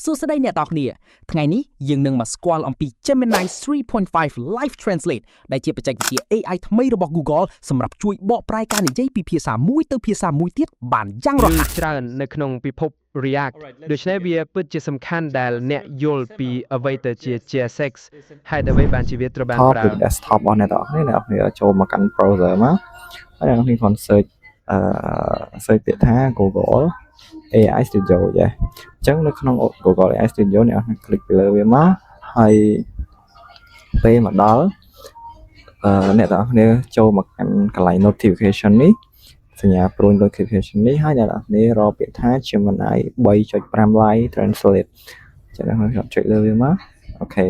សួស្តីអ្នកទាំងគ្នាថ្ងៃនេះយើងនឹងមកស្គាល់អំពី Gemini 3.5 Live Translate ដែលជាបច្ចេកវិទ្យា AI ថ្មីរបស់ Google សម្រាប់ជួយបកប្រែការនិយាយពីភាសាមួយទៅភាសាមួយទៀតបានយ៉ាងរហ័សច្រើននៅក្នុងពិភព React ដូច្នេះវាពិតជាសំខាន់ដែលអ្នកយល់ពីអ្វីទៅជា JSX ហើយអ្វីបានជាវាត្រូវបានប្រើ desktop របស់អ្នកទាំងអស់គ្នាចូលមកកាន់ browser មកហើយអ្នកទាំងអស់គ្នាគាត់ search ពាក្យថា Google AI Studio អញ្ចឹងនៅក្នុង Google AI Studio អ្នកអាច click ពីលើវាមកហើយពេលមកដល់អ្នកទាំងអស់គ្នាចូលមកកាន់កន្លែង notification នេះសញ្ញាព្រួយ notification នេះហើយអ្នកទាំងអស់គ្នារកពាក្យថា Gemini 3.5 Live Translate ចឹងអ្នកខ្ញុំចុចលើវាមកអូខេ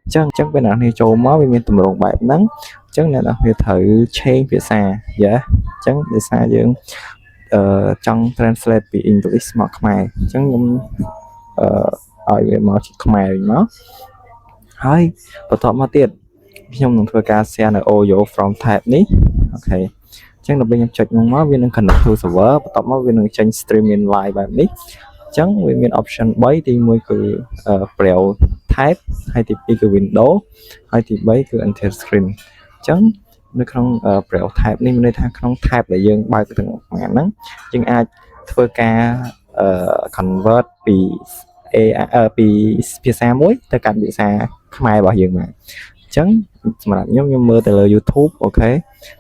អញ្ចឹងពេលអ្នកទាំងអស់គ្នាចូលមកវាមានទម្រង់បែបហ្នឹងអញ្ចឹងអ្នកទាំងអស់គ្នាត្រូវ change ភាសាអញ្ចឹងភាសាយើងចង់ translate ពី English មកខ្មែរអញ្ចឹងខ្ញុំឲ្យវាមកជាខ្មែរវិញមកហើយបន្ទាប់មកទៀតខ្ញុំនឹងធ្វើការ share នៅ audio from tab នេះអូខេអញ្ចឹងដល់ពេលខ្ញុំចុចមកវានឹង connect to server បន្ទាប់មកវានឹងចេញ streaming live បែបនេះអញ្ចឹងវាមាន option 3ទី1គឺ braille type ហើយទី2គឺ window ហើយទី3គឺ entire screen អញ្ចឹងនៅក្នុង braille type នេះមានន័យថាក្នុង type ដែលយើងបើកទាំងហ្នឹងយើងអាចធ្វើការconvert ពីពីភាសាមួយទៅកាន់ភាសាខ្មែររបស់យើងមកអញ្ចឹងសម្រាប់ខ្ញុំមើលទៅលើ YouTube អូខេ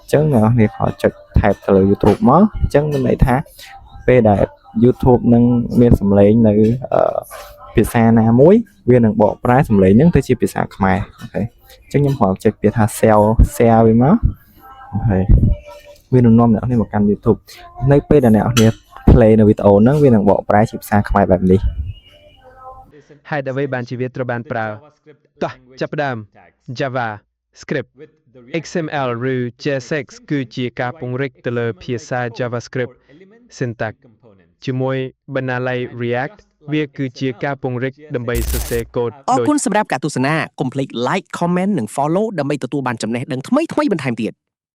អញ្ចឹងអ្នកនរគ្នាខលចុច type ទៅលើ YouTube មកអញ្ចឹងមានន័យថាពេលដែល YouTube នឹងមានសម្លេងនៅភាសាណាមួយវានឹងបកប្រែសម្លេងហ្នឹងទៅជាភាសាខ្មែរអូខេអញ្ចឹងខ្ញុំគ្រាន់ចុចពាក្យថា share វាមកហើយវានឹងនាំអ្នកនរគ្នាមកកាន់ YouTube នៅពេលដែលអ្នកនរគ្នា play នៅវីដេអូហ្នឹងវានឹងបកប្រែជាភាសាខ្មែរបែបនេះហើយអ្វីបានជាវាត្រូវបានប្រើតោះចាប់ផ្ដើម Java Script XML ឬ JSX គឺជាការពង្រីកទៅលើភាសា JavaScript syntax ជាមួយបណ្ណាល័យ React វាគឺជាការពង្រីកដើម្បីសរសេរកូដអរគុណសម្រាប់ការទស្សនាកុំភ្លេច like comment និង follow ដើម្បីទទួលបានចំណេះដឹងថ្មីៗបន្ថែមទៀត